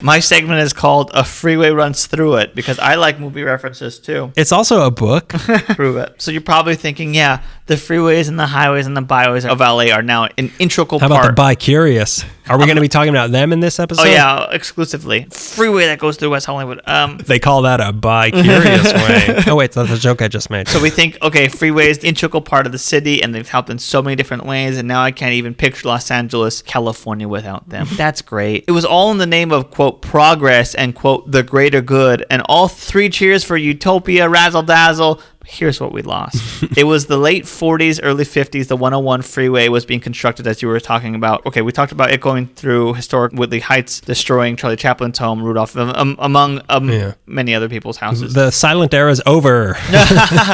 My segment is called A Freeway Runs Through It because I like movie references too. It's also a book. Prove it. So you're probably thinking, yeah, the freeways and the highways and the byways of LA are now an integral part. How about the bi-curious? Are we going to be talking about them in this episode? Oh, yeah, exclusively. Freeway that goes through West Hollywood. They call that a bi-curious way. Oh, wait, that's a joke I just made. So we think, okay, freeway is the integral part of the city, and they've helped in so many different ways, and now I can't even picture Los Angeles, California without them. That's great. It was all in the name of, quote, progress and, quote, the greater good, and all three cheers for utopia, razzle-dazzle. Here's what we lost. It was the late 40s, early 50s. The 101 freeway was being constructed, as you were talking about. Okay, we talked about it going through historic Woodley Heights, destroying Charlie Chaplin's home, Rudolph, among many other people's houses. The silent era is over.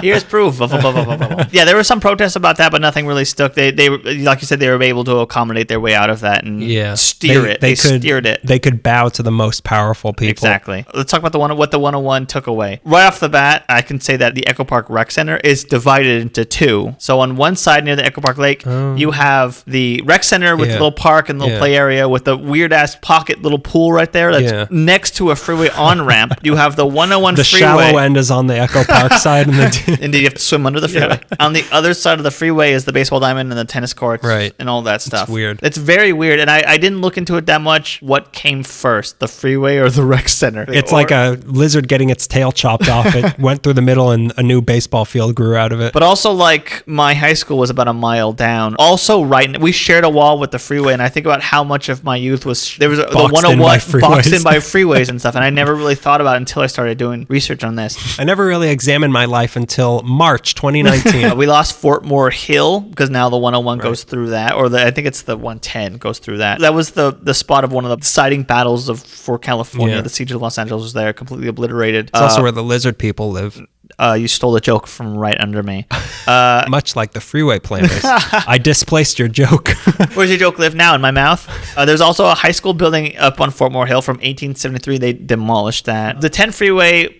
Here's proof. Yeah, there were some protests about that, but nothing really stuck. They like you said, they were able to accommodate their way out of that and steer it. They steered it. They could bow to the most powerful people. Exactly. Let's talk about what the 101 took away. Right off the bat, I can say that the Echo Park Rec Center is divided into two. So on one side near the Echo Park Lake, you have the rec center with the little park and little play area with the weird ass pocket little pool right there that's next to a freeway on ramp. You have the 101 the freeway. The shallow end is on the Echo Park side. Indeed, you have to swim under the freeway. On the other side of the freeway is the baseball diamond and the tennis courts and all that stuff. It's weird. It's very weird, and I didn't look into it that much. What came first, the freeway or the rec center? It's like a lizard getting its tail chopped off. It went through the middle and a new baseball field grew out of it. But also, like, my high school was about a mile down. Also, we shared a wall with the freeway, and I think about how much of my youth was there was the 101 boxed in by freeways and stuff, and I never really thought about it until I started doing research on this. I never really examined my life until March 2019. We lost Fort Moore Hill because now the 101 goes through that, or I think it's the 110 goes through that. That was the spot of one of the deciding battles for California. The siege of Los Angeles was there, completely obliterated. It's also where the lizard people live. You stole the joke from right under me. Much like the freeway planners. I displaced your joke. Where's your joke live now? In my mouth? There's also a high school building up on Fort Moore Hill from 1873. They demolished that. The 10 freeway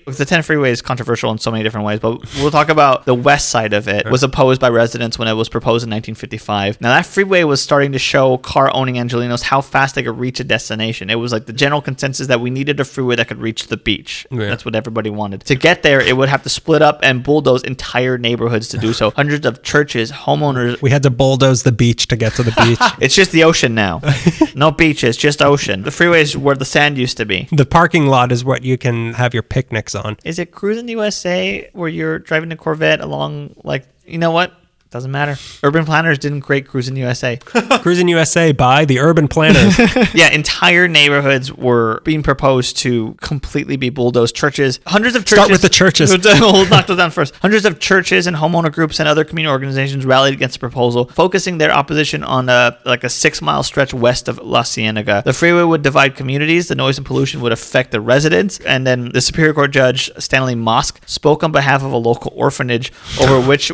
is controversial in so many different ways, but we'll talk about the west side of it. It was opposed by residents when it was proposed in 1955. Now, that freeway was starting to show car-owning Angelenos how fast they could reach a destination. It was like the general consensus that we needed a freeway that could reach the beach. Yeah. That's what everybody wanted. To get there, it would have to split up and bulldoze entire neighborhoods to do so. Hundreds of churches, homeowners. We had to bulldoze the beach to get to the beach. It's just the ocean now. No beaches, just ocean. The freeway is where the sand used to be. The parking lot is what you can have your picnics on. Is it Cruising USA where you're driving a Corvette along, like, you know what? Doesn't matter. Urban planners didn't create Cruising USA. Cruising USA by the urban planners. Yeah, entire neighborhoods were being proposed to completely be bulldozed. Churches, hundreds of churches. Start with the churches. We'll knock those down first. Hundreds of churches and homeowner groups and other community organizations rallied against the proposal, focusing their opposition on a 6-mile stretch west of La Cienega. The freeway would divide communities. The noise and pollution would affect the residents. And then the Superior Court Judge Stanley Mosk spoke on behalf of a local orphanage over which,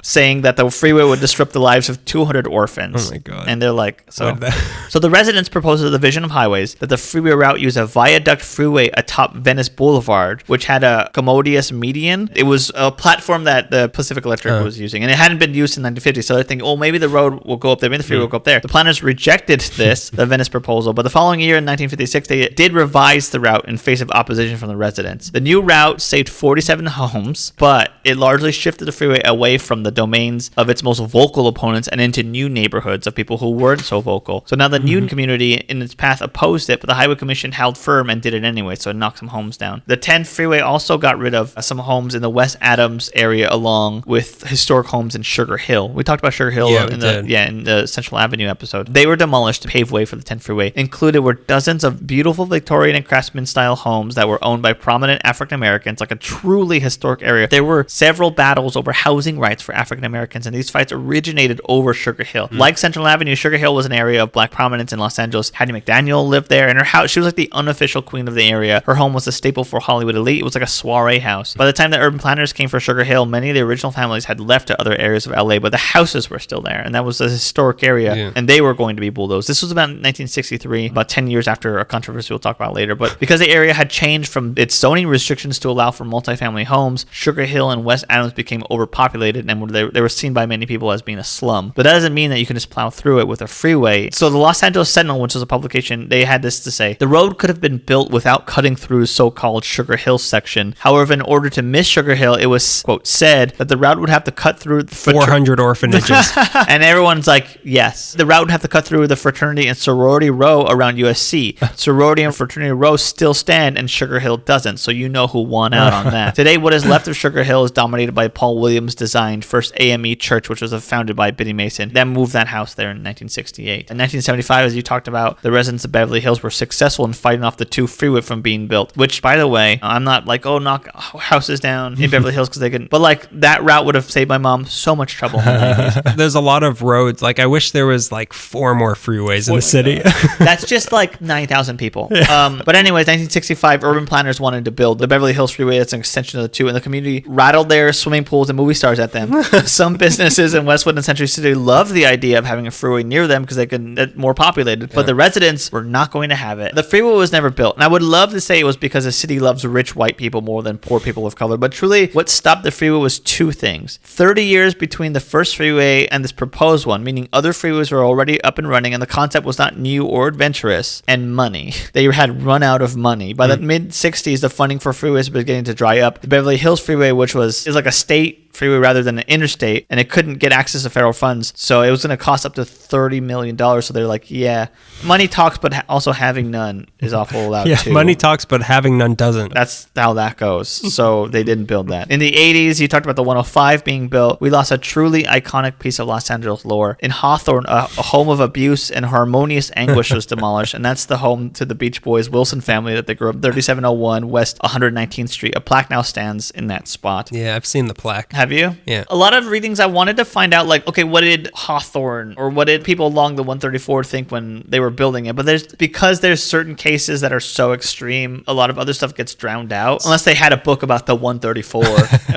saying that the freeway would disrupt the lives of 200 orphans. Oh my God. And they're like, so the residents proposed to the Division of Highways that the freeway route use a viaduct freeway atop Venice Boulevard, which had a commodious median. It was a platform that the Pacific Electric was using, and it hadn't been used in 1950, so they're thinking, maybe the road will go up there, maybe the freeway will go up there. The planners rejected the Venice proposal, but the following year in 1956, they did revise the route in face of opposition from the residents. The new route saved 47 homes, but it largely shifted the freeway away from the domains of its most vocal opponents and into new neighborhoods of people who weren't so vocal. So now the new community in its path opposed it, but the Highway Commission held firm and did it anyway, so it knocked some homes down. The 10 freeway also got rid of some homes in the West Adams area along with historic homes in Sugar Hill. We talked about Sugar Hill in the Central Avenue episode. They were demolished to pave way for the 10 freeway. Included were dozens of beautiful Victorian and Craftsman style homes that were owned by prominent African Americans, like a truly historic area. There were several battles over housing rights for African Americans, and these fights originated over Sugar Hill. Like Central Avenue, Sugar Hill was an area of black prominence in Los Angeles. Hattie McDaniel lived there, and her house, she was like the unofficial queen of the area. Her home was a staple for Hollywood elite. It was like a soiree house. By the time the urban planners came for Sugar Hill, many of the original families had left to other areas of LA, but the houses were still there, and that was a historic area, and they were going to be bulldozed. This was about 1963, about 10 years after a controversy we'll talk about later, but because the area had changed from its zoning restrictions to allow for multifamily homes, Sugar Hill and West Adams became overpopulated, and they were seen by many people as being a slum. But that doesn't mean that you can just plow through it with a freeway. So the Los Angeles Sentinel, which was a publication, they had this to say: the road could have been built without cutting through the so-called Sugar Hill section. However, in order to miss Sugar Hill, it was, quote, said that the route would have to cut through 400 orphanages. And everyone's like, yes. The route would have to cut through the fraternity and sorority row around USC. Sorority and fraternity row still stand, and Sugar Hill doesn't. So you know who won out on that. Today, what is left of Sugar Hill is dominated by Paul Williams' designed First AME Church, which was founded by Biddy Mason. Then moved that house there in 1968. In 1975, as you talked about, the residents of Beverly Hills were successful in fighting off the 2 freeway from being built. Which, by the way, I'm not like, oh, knock houses down in Beverly Hills because they can. But like that route would have saved my mom so much trouble in the 90s. There's a lot of roads. Like I wish there was like 4 more freeways in the city. That's just like 9,000 people. But anyways, 1965, urban planners wanted to build the Beverly Hills Freeway. That's an extension of the 2, and the community rattled their swimming pools and movie stars at them. Some businesses in Westwood and Century City loved the idea of having a freeway near them because they could get more populated, but the residents were not going to have it. The freeway was never built, and I would love to say it was because the city loves rich white people more than poor people of color, but truly what stopped the freeway was 2 things: 30 years between the first freeway and this proposed one, meaning other freeways were already up and running and the concept was not new or adventurous, and money. They had run out of money. By the mid-60s, the funding for freeways was beginning to dry up. The Beverly Hills Freeway, which is like a state freeway rather than an interstate, and it couldn't get access to federal funds, so it was going to cost up to $30 million. So they're like, yeah, money talks, but also having none is awful loud too. Money talks, but having none doesn't. That's how that goes. So they didn't build that. In the 80s, you talked about the 105 being built. We lost a truly iconic piece of Los Angeles lore. In Hawthorne, a home of abuse and harmonious anguish was demolished, and that's the home to the Beach Boys Wilson family that they grew up 3701 West 119th Street. A plaque now stands in that spot. Yeah, I've seen the plaque. Have you? Yeah. A lot of readings I wanted to find out, like, okay, what did Hawthorne or what did people along the 134 think when they were building it? But because there's certain cases that are so extreme, a lot of other stuff gets drowned out. Unless they had a book about the 134,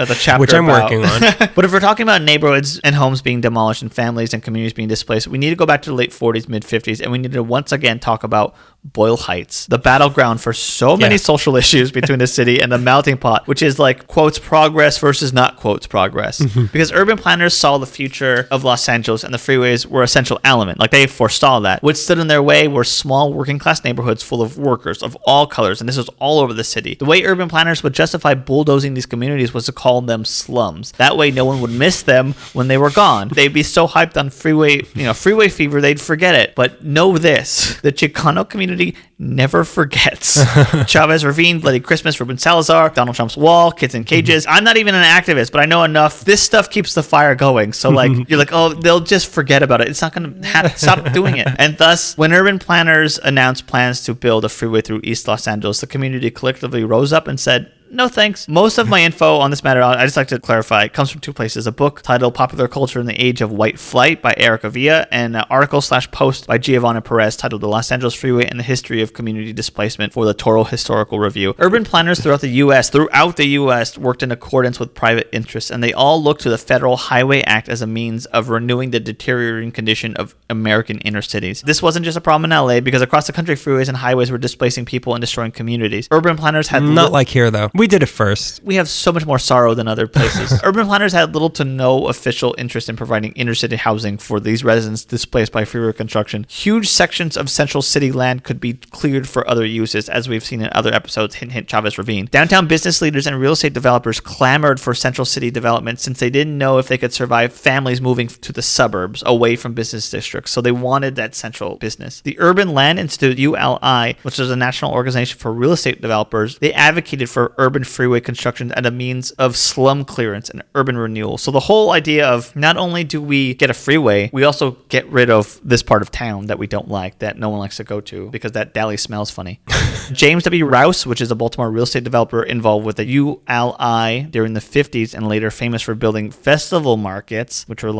the chapter which I'm working on. But if we're talking about neighborhoods and homes being demolished and families and communities being displaced, we need to go back to the late 40s, mid 50s, and we need to once again talk about Boyle Heights, the battleground for so many social issues between the city and the melting pot, which is like quotes progress versus not quotes progress. Because urban planners saw the future of Los Angeles and the freeways were an essential element. Like they foresaw that. What stood in their way were small working class neighborhoods full of workers of all colors, and this was all over the city. The way urban planners would justify bulldozing these communities was to call them slums. That way no one would miss them when they were gone. They'd be so hyped on freeway fever, they'd forget it. But know this, the Chicano community never forgets. Chavez Ravine, Bloody Christmas, Ruben Salazar, Donald Trump's wall, kids in cages. I'm not even an activist, but I know enough. This stuff keeps the fire going. So like, you're like, oh, they'll just forget about it. It's not going to stop doing it. And thus, when urban planners announced plans to build a freeway through East Los Angeles, the community collectively rose up and said, no thanks. Most of my info on this matter, I just like to clarify, it comes from 2 places: a book titled Popular Culture in the Age of White Flight by Erica Villa, and an article/post by Giovanna Perez titled The Los Angeles Freeway and the History of Community Displacement for the Toro Historical Review. Urban planners throughout the U.S. worked in accordance with private interests, and they all looked to the Federal Highway Act as a means of renewing the deteriorating condition of American inner cities. This wasn't just a problem in LA, because across the country, freeways and highways were displacing people and destroying communities. Urban planners had not like here, though. We did it first. We have so much more sorrow than other places. Urban planners had little to no official interest in providing inner city housing for these residents displaced by freeway construction. Huge sections of central city land could be cleared for other uses, as we've seen in other episodes, hint, hint, Chavez Ravine. Downtown business leaders and real estate developers clamored for central city development since they didn't know if they could survive families moving to the suburbs away from business districts. So they wanted that central business. The Urban Land Institute, ULI, which is a national organization for real estate developers, they advocated for urban freeway construction as a means of slum clearance and urban renewal. So the whole idea of not only do we get a freeway, we also get rid of this part of town that we don't like, that no one likes to go to because that deli smells funny. James W. Rouse, which is a Baltimore real estate developer involved with the ULI during the 50s and later famous for building festival markets, which were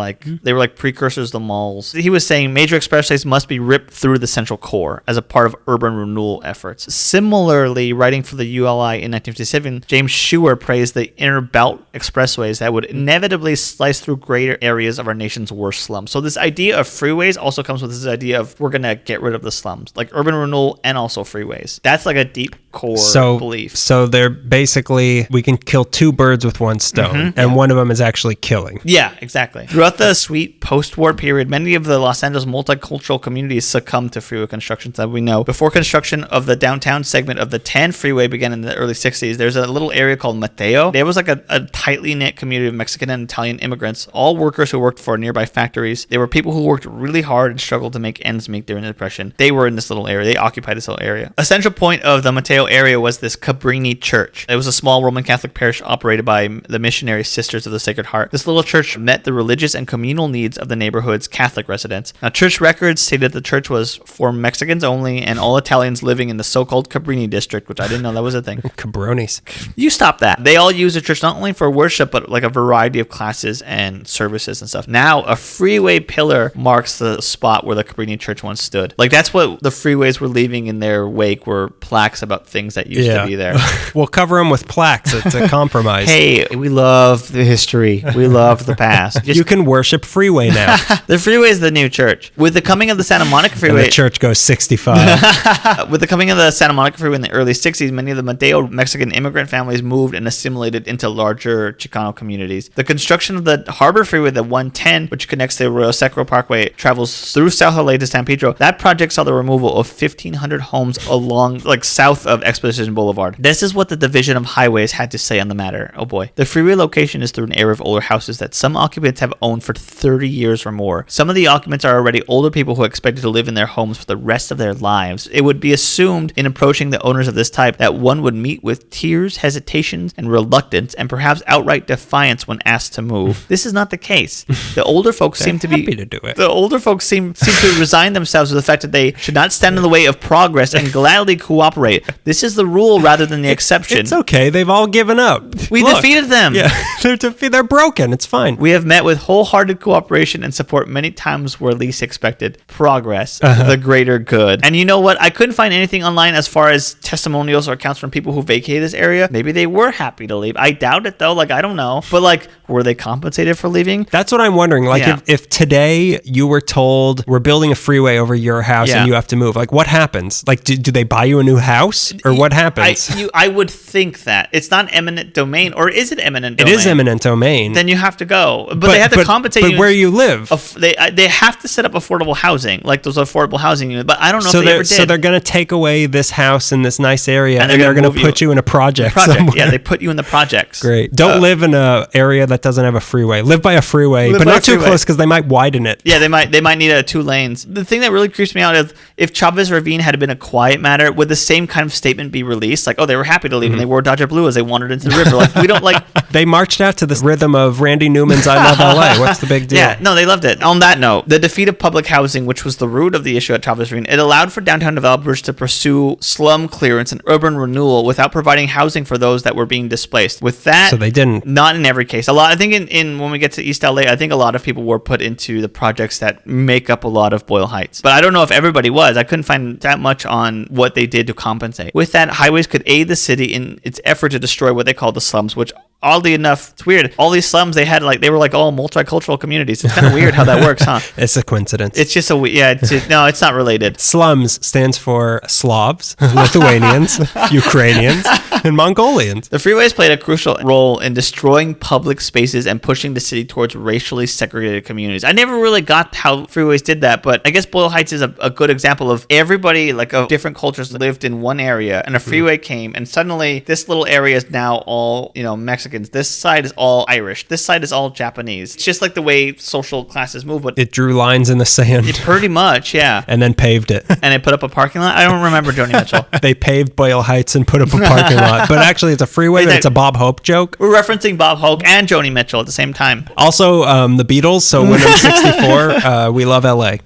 they were like precursors to malls. He was saying major expressways must be ripped through the central core as a part of urban renewal efforts. Similarly, writing for the ULI in 1956, 1997, James Schuer praised the inner belt expressways that would inevitably slice through greater areas of our nation's worst slums. So this idea of freeways also comes with this idea of we're going to get rid of the slums, like urban renewal and also freeways. That's like a deep core belief. So they're basically, we can kill two birds with one stone, and one of them is actually killing. Yeah, exactly. Throughout the sweet post-war period, many of the Los Angeles multicultural communities succumbed to freeway construction, that we know. Before construction of the downtown segment of the 10 freeway began in the early 60s, there's a little area called Mateo. There was like a tightly knit community of Mexican and Italian immigrants, all workers who worked for nearby factories. They were people who worked really hard and struggled to make ends meet during the Depression. They were in this little area. They occupied this little area. A central point of the Mateo area was this Cabrini Church. It was a small Roman Catholic parish operated by the Missionary Sisters of the Sacred Heart. This little church met the religious and communal needs of the neighborhood's Catholic residents. Now, church records stated the church was for Mexicans only and all Italians living in the so-called Cabrini district, which I didn't know that was a thing. Cabronis. You stop that. They all use the church not only for worship, but like a variety of classes and services and stuff. Now, a freeway pillar marks the spot where the Cabrini church once stood. Like, that's what the freeways were leaving in their wake, were plaques about things that used to be there. We'll cover them with plaques. It's a compromise. Hey, we love the history. We love the past. You can worship Freeway now. The freeway is the new church. With the coming of the Santa Monica freeway... And the church goes 65. With the coming of the Santa Monica freeway in the early 60s, many of the Mateo Mexican immigrant families moved and assimilated into larger Chicano communities. The construction of the Harbor Freeway, the 110, which connects the Arroyo Seco Parkway, travels through South LA to San Pedro. That project saw the removal of 1,500 homes along, like, south of Exposition Boulevard. This is what the Division of Highways had to say on the matter. Oh boy. The freeway location is through an area of older houses that some occupants have owned for 30 years or more. Some of the occupants are already older people who expected to live in their homes for the rest of their lives. It would be assumed in approaching the owners of this type that one would meet with tears, hesitations, and reluctance, and perhaps outright defiance when asked to move. This is not the case. The older folks seem to be happy to do it. The older folks seem to resign themselves to the fact that they should not stand in the way of progress and gladly cooperate. This is the rule rather than the exception. It's okay. They've all given up. We defeated them. Yeah, they're broken. It's fine. We have met with wholehearted cooperation and support many times where least expected. Progress, the greater good. And you know what? I couldn't find anything online as far as testimonials or accounts from people who vacated this area. Maybe they were happy to leave. I doubt it, though. Like, I don't know. But, like, were they compensated for leaving? That's what I'm wondering. Like, if today you were told we're building a freeway over your house and you have to move, like, what happens? Like, do they buy you a new house? Or what happens? I would think that. It's not eminent domain. Or is it eminent domain? It is eminent domain. Then you have to go. But they have to compensate you. But where you live. They have to set up affordable housing, like those affordable housing units. But I don't know if they ever did. So they're going to take away this house in this nice area, and they're going to put you in a project somewhere. Yeah, they put you in the projects. Great. Don't live in an area that doesn't have a freeway. Live by a freeway, but not too close because they might widen it. Yeah, they might need 2 lanes. The thing that really creeps me out is if Chavez Ravine had been a quiet matter, would the same kind of statement be released? Like, oh, they were happy to leave and they wore Dodger blue as they wandered into the river. Like, we don't like... They marched out to the rhythm of Randy Newman's I Love LA. What's the big deal? Yeah, no, they loved it. On that note, the defeat of public housing, which was the root of the issue at Chavez Ravine, it allowed for downtown developers to pursue slum clearance and urban renewal without providing housing for those that were being displaced. With that, so they didn't. Not in every case. I think in when we get to East LA, I think a lot of people were put into the projects that make up a lot of Boyle Heights. But I don't know if everybody was. I couldn't find that much on what they did to compensate. With that, highways could aid the city in its effort to destroy what they call the slums, which oddly enough, it's weird. All these slums they were like all multicultural communities. It's kind of weird how that works, huh? It's a coincidence. It's just no, it's not related. Slums stands for Slavs, Lithuanians, Ukrainians, and Mongolians. The freeways played a crucial role in destroying public spaces and pushing the city towards racially segregated communities. I never really got how freeways did that, but I guess Boyle Heights is a good example of everybody, like, of different cultures lived in one area, and a freeway came, and suddenly this little area is now all, Mexican. This side is all Irish. This side is all Japanese. It's just like the way social classes move. But it drew lines in the sand. Pretty much, yeah. And then paved it. And it put up a parking lot? I don't remember Joni Mitchell. They paved Boyle Heights and put up a parking lot. But actually, it's a freeway. It's a Bob Hope joke. We're referencing Bob Hope and Joni Mitchell at the same time. Also, the Beatles. So when I'm 64, we love LA.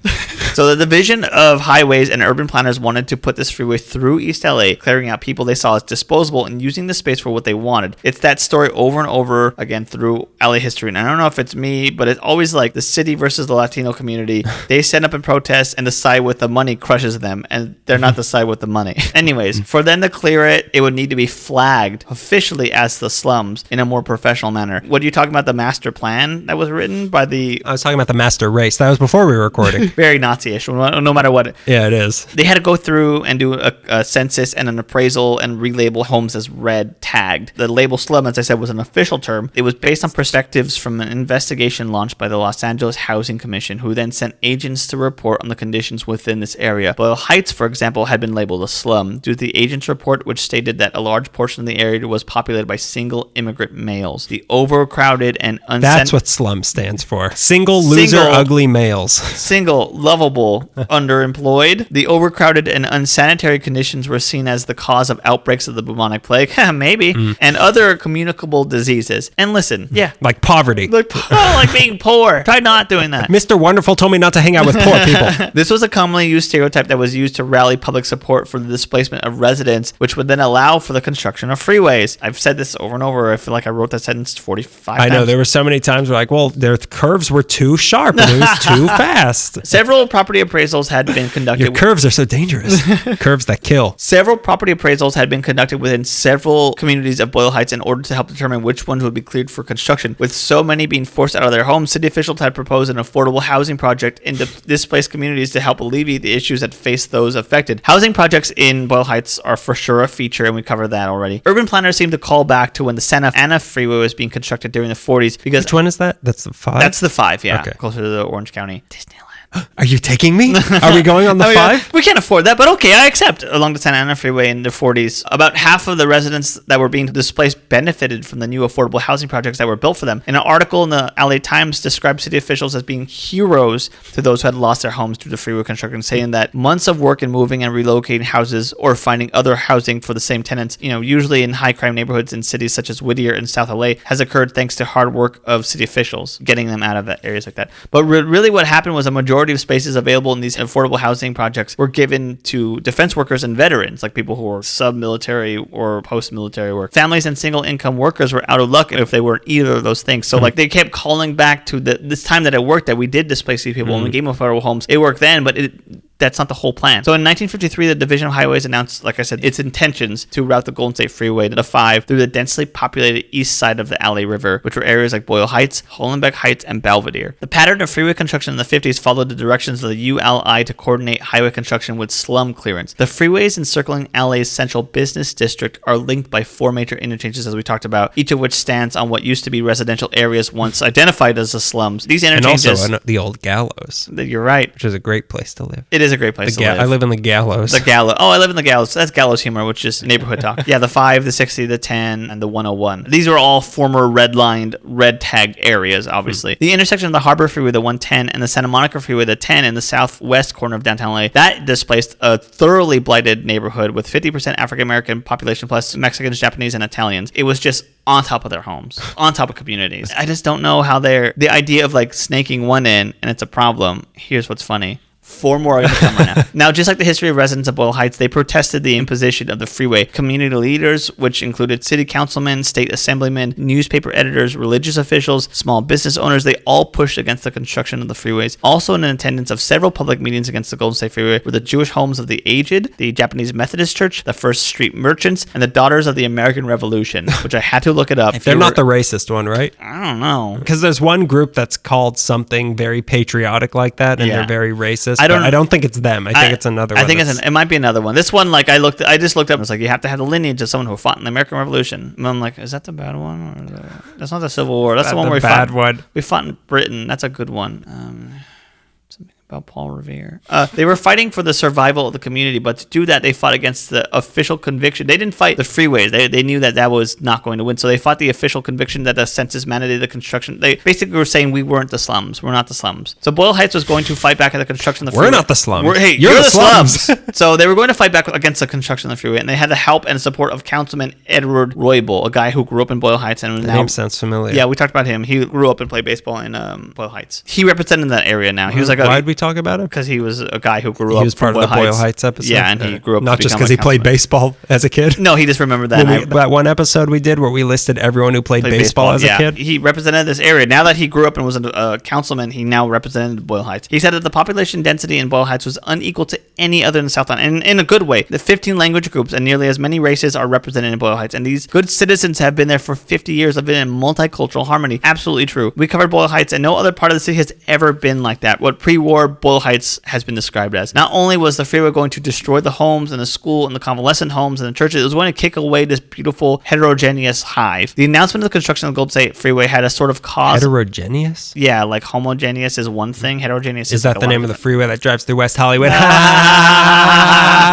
So the Division of Highways and urban planners wanted to put this freeway through East LA, clearing out people they saw as disposable and using the space for what they wanted. It's that story story over and over again through LA history. And I don't know if it's me, but it's always like the city versus the Latino community. They stand up and protest, and the side with the money crushes them, and they're not the side with the money. Anyways, for them to clear it, it would need to be flagged officially as the slums in a more professional manner. What are you talking about? The master plan that was written by the... I was talking about the master race. That was before we were recording. Very Nazi-ish, no matter what. Yeah, it is. They had to go through and do a census and an appraisal and relabel homes as red tagged. The label slum, as I said, was an official term. It was based on perspectives from an investigation launched by the Los Angeles Housing Commission, who then sent agents to report on the conditions within this area. Boyle Heights, for example, had been labeled a slum due to the agent's report, which stated that a large portion of the area was populated by single immigrant males. The overcrowded and That's what slum stands for. Single, loser, ugly males. Single, lovable, underemployed. The overcrowded and unsanitary conditions were seen as the cause of outbreaks of the bubonic plague, maybe, and other communicable diseases. And listen, like poverty. Like being poor. Try not doing that. Mr. Wonderful told me not to hang out with poor people. This was a commonly used stereotype that was used to rally public support for the displacement of residents, which would then allow for the construction of freeways. I've said this over and over. I feel like I wrote that sentence 45 times. I know. There were so many times where like, well, their curves were too sharp and it was too fast. Several property appraisals had been conducted. Your curves are so dangerous. Curves that kill. Several property appraisals had been conducted within several communities of Boyle Heights in order to help determine which ones would be cleared for construction. With so many being forced out of their homes, city officials had proposed an affordable housing project in displaced communities to help alleviate the issues that face those affected. Housing projects in Boyle Heights are for sure a feature, and we covered that already. Urban planners seem to call back to when the Santa Ana Freeway was being constructed during the 40s. Because which one is that? That's the 5? That's the 5, yeah. Okay. Closer to the Orange County. Disneyland. Are you taking me? Are we going on the 5? We can't afford that, but okay, I accept. Along the Santa Ana Freeway in the 40s, about half of the residents that were being displaced benefited from the new affordable housing projects that were built for them. And an article in the LA Times described city officials as being heroes to those who had lost their homes due to freeway construction, saying that months of work in moving and relocating houses or finding other housing for the same tenants, usually in high crime neighborhoods in cities such as Whittier and South LA, has occurred thanks to hard work of city officials, getting them out of areas like that. But really what happened was a majority of spaces available in these affordable housing projects were given to defense workers and veterans, like people who were sub-military or post-military work. Families and single-income workers were out of luck if they weren't either of those things. So like they kept calling back to this time that it worked, that we did displace these people and we gave them affordable homes. It worked then, but that's not the whole plan. So in 1953, the Division of Highways announced, like I said, its intentions to route the Golden State Freeway to the 5 through the densely populated east side of the LA River, which were areas like Boyle Heights, Hollenbeck Heights, and Belvedere. The pattern of freeway construction in the 50s followed the directions of the ULI to coordinate highway construction with slum clearance. The freeways encircling LA's central business district are linked by 4 major interchanges, as we talked about, each of which stands on what used to be residential areas once identified as the slums. These interchanges... And also the old Gallows. You're right. Which is a great place to live. It is a great place to live. I live in the Gallows. The Gallows. Oh, I live in the Gallows. That's Gallows humor, which is neighborhood talk. Yeah, the 5, the 60, the 10, and the 101. These are all former red-lined, red-tagged areas, obviously. The intersection of the Harbor Freeway, the 110, and the Santa Monica Freeway, the 10, in the southwest corner of downtown LA, that displaced a thoroughly blighted neighborhood with 50% African-American population plus Mexicans, Japanese, and Italians. It was just on top of their homes, on top of communities. I just don't know how the idea of like snaking one in and it's a problem. Here's what's funny. 4 more are going to come right now. Now, just like the history of residents of Boyle Heights, they protested the imposition of the freeway. Community leaders, which included city councilmen, state assemblymen, newspaper editors, religious officials, small business owners, they all pushed against the construction of the freeways. Also in attendance of several public meetings against the Golden State Freeway were the Jewish Homes of the Aged, the Japanese Methodist Church, the First Street Merchants, and the Daughters of the American Revolution, which I had to look it up. They're not the racist one, right? I don't know. Because there's one group that's called something very patriotic like that, and they're very racist. I don't think it's them. I think it's another one. I think it might be another one. This one, like I just looked up and it's like, you have to have the lineage of someone who fought in the American Revolution. And I'm like, is that the bad one? Or that's not the Civil War. That's the one where we fought in Britain. That's a good one. Something about Paul Revere. They were fighting for the survival of the community, but to do that, they fought against the official conviction. They didn't fight the freeways. They knew that was not going to win, so they fought the official conviction that the census mandated the construction. They basically were saying, we weren't the slums. We're not the slums. So Boyle Heights was going to fight back at the construction of the freeway. We're not the slums. Hey, you're the slums. So they were going to fight back against the construction of the freeway, and they had the help and support of Councilman Edward Roybal, a guy who grew up in Boyle Heights. And the name sounds familiar. Yeah, we talked about him. He grew up and played baseball in Boyle Heights. He represented that area now. He was like, why'd we talk about him? Because he was a guy who grew up. He was part of the Boyle Heights episode. Yeah, and he grew up. Not just because he played baseball as a kid. No, he just remembered that. That one episode we did where we listed everyone who played baseball as a kid. He represented this area. Now that he grew up and was a councilman, he now represented Boyle Heights. He said that the population density in Boyle Heights was unequal to any other in the Southland, and in a good way. The 15 language groups and nearly as many races are represented in Boyle Heights, and these good citizens have been there for 50 years, living in multicultural harmony. Absolutely true. We covered Boyle Heights, and no other part of the city has ever been like that. What pre-war Boyle Heights has been described as. Not only was the freeway going to destroy the homes and the school and the convalescent homes and the churches, it was going to kick away this beautiful heterogeneous hive. The announcement of the construction of the Golden State Freeway had a sort of cause. Heterogeneous? Yeah, like homogeneous is one thing. Heterogeneous is that the name of the freeway that drives through West Hollywood?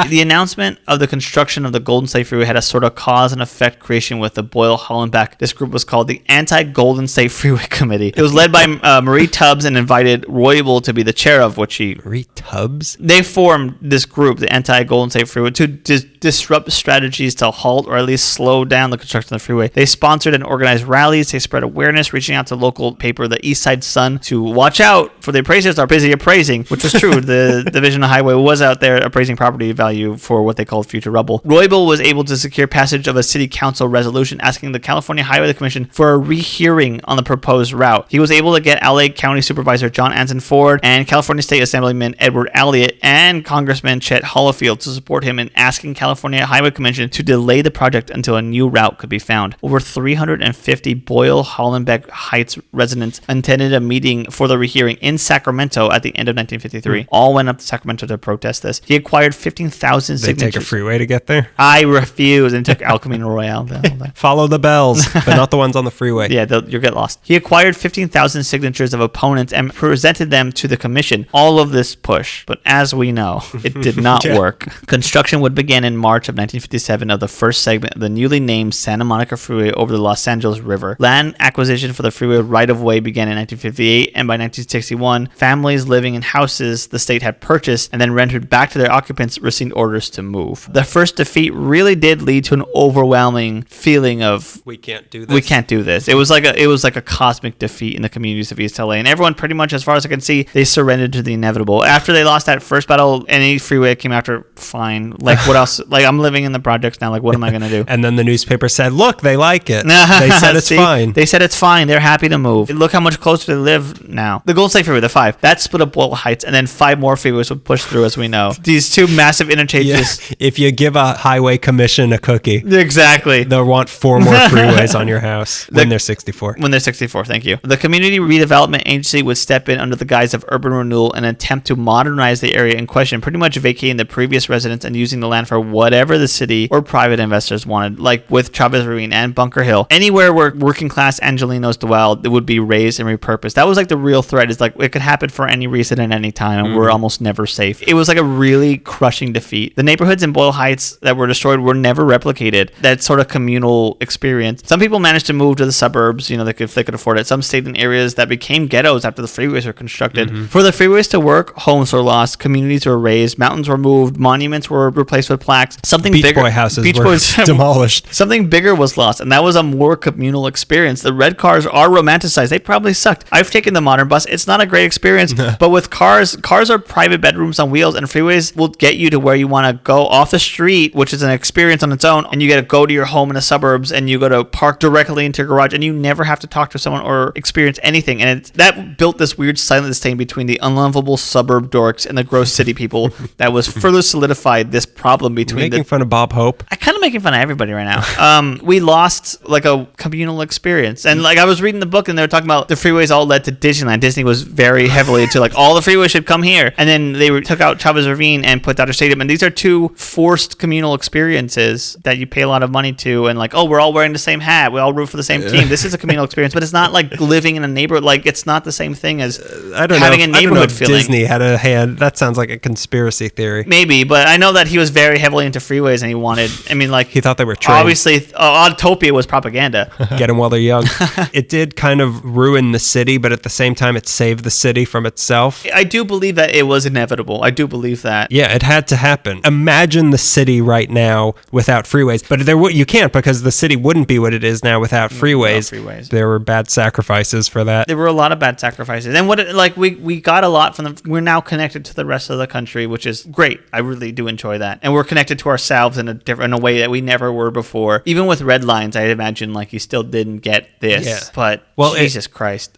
The announcement of the construction of the Golden State Freeway had a sort of cause and effect creation with the Boyle-Hollenbeck. This group was called the Anti-Golden State Freeway Committee. It was led by Marie Tubbs and invited Roybal to be the chair of, which he... Marie Tubbs? They formed this group, the Anti-Golden State Freeway, to disrupt strategies to halt or at least slow down the construction of the freeway. They sponsored and organized rallies. They spread awareness, reaching out to local paper, the East Side Sun, to watch out for the appraisers are busy appraising, which was true. The Division of Highway was out there appraising property value for what they called future rubble. Roybal was able to secure passage of a city council resolution asking the California Highway Commission for a rehearing on the proposed route. He was able to get LA County Supervisor John Anson Ford and California State Assemblyman Edward Elliott and Congressman Chet Hollifield to support him in asking California Highway Commission to delay the project until a new route could be found. Over 350 Boyle-Hollenbeck Heights residents attended a meeting for the rehearing in Sacramento at the end of 1953. All went up to Sacramento to protest this. He acquired 15,000 signatures. They take a freeway to get there? I refuse, and took El Camino Royale. Follow the bells, but not the ones on the freeway. Yeah, you'll get lost. He acquired 15,000 signatures of opponents and presented them to the commission. All of this push, but as we know, it did not work. Construction would begin in March of 1957 of the first segment of the newly named Santa Monica Freeway over the Los Angeles River. Land acquisition for the freeway right-of-way began in 1958, and by 1961, families living in houses the state had purchased and then rented back to their occupants received orders to move. The first defeat really did lead to an overwhelming feeling of we can't do this. We can't do this. It was like a cosmic defeat in the communities of East LA, and everyone pretty much, as far as I can see, they surrendered to the inevitable. After they lost that first battle, any freeway that came after, fine. Like what else? Like I'm living in the projects now. Like what am I gonna do? And then the newspaper said, "Look, they like it. They said it's fine. They said it's fine. They're happy to move. Look how much closer they live now." The Golden State Freeway, the 5, that split up Boyle Heights, and then 5 more freeways would push through, as we know. These 2 massive interchanges. Yeah. If you give a highway commission a cookie, exactly, they'll want 4 more freeways on your house when they're 64. When they're 64, thank you. The Community Redevelopment Agency would step in under the guise of urban renewal and attempt to modernize the area in question, pretty much vacating the previous residents and using the land for whatever the city or private investors wanted, like with Chavez Ravine and Bunker Hill. Anywhere where working class Angelinos dwelled, it would be raised and repurposed. That was like the real threat, is like it could happen for any reason at any time, and we're almost never safe. It was like a really crushing defeat. The neighborhoods in Boyle Heights that were destroyed were never replicated. That sort of communal experience. Some people managed to move to the suburbs, if they could afford it. Some stayed in areas that became ghettos after the freeways were constructed. For the freeways to work, homes were lost, communities were raised, mountains were moved, monuments were replaced with plaques. Something Beach bigger. Boy houses were demolished. Something bigger was lost, and that was a more communal experience. The red cars are romanticized. They probably sucked. I've taken the modern bus. It's not a great experience, but with cars are private bedrooms on wheels, and freeways will get you to where you want to go off the street, which is an experience on its own, and you get to go to your home in the suburbs, and you go to park directly into your garage, and you never have to talk to someone or experience anything. And that built this weird silent disdain between the unlovable suburb dorks and the gross city people that was further solidified this problem between making fun of Bob Hope. I kind of making fun of everybody right now. We lost like a communal experience, and like I was reading the book, and they were talking about the freeways all led to Disneyland. Disney was very heavily into like all the freeways should come here, and then they took out Chavez Ravine and put Dodger Stadium, and these are 2 forced communal experiences that you pay a lot of money to, and like, oh, we're all wearing the same hat, we all root for the same team. This is a communal experience, but it's not like living in a neighborhood. Like it's not the same thing as having a neighborhood feeling. Disney had a hand. That sounds like a conspiracy theory. Maybe, but I know that he was very heavily into freeways, and he wanted. I mean, like he thought they were trained. Obviously, Autopia was propaganda. Get them while they're young. It did kind of ruin the city, but at the same time, it saved the city from itself. I do believe that it was inevitable. I do believe that. Yeah, it had to happen. Imagine the city right now without freeways, but you can't, because the city wouldn't be what it is now without freeways. There were bad sacrifices for that. There were a lot of bad sacrifices, and we got a lot from we're now connected to the rest of the country, which is great. I really do enjoy that. And we're connected to ourselves in a way that we never were before. Even with red lines, I imagine like you still didn't get this. Yeah. But Jesus Christ.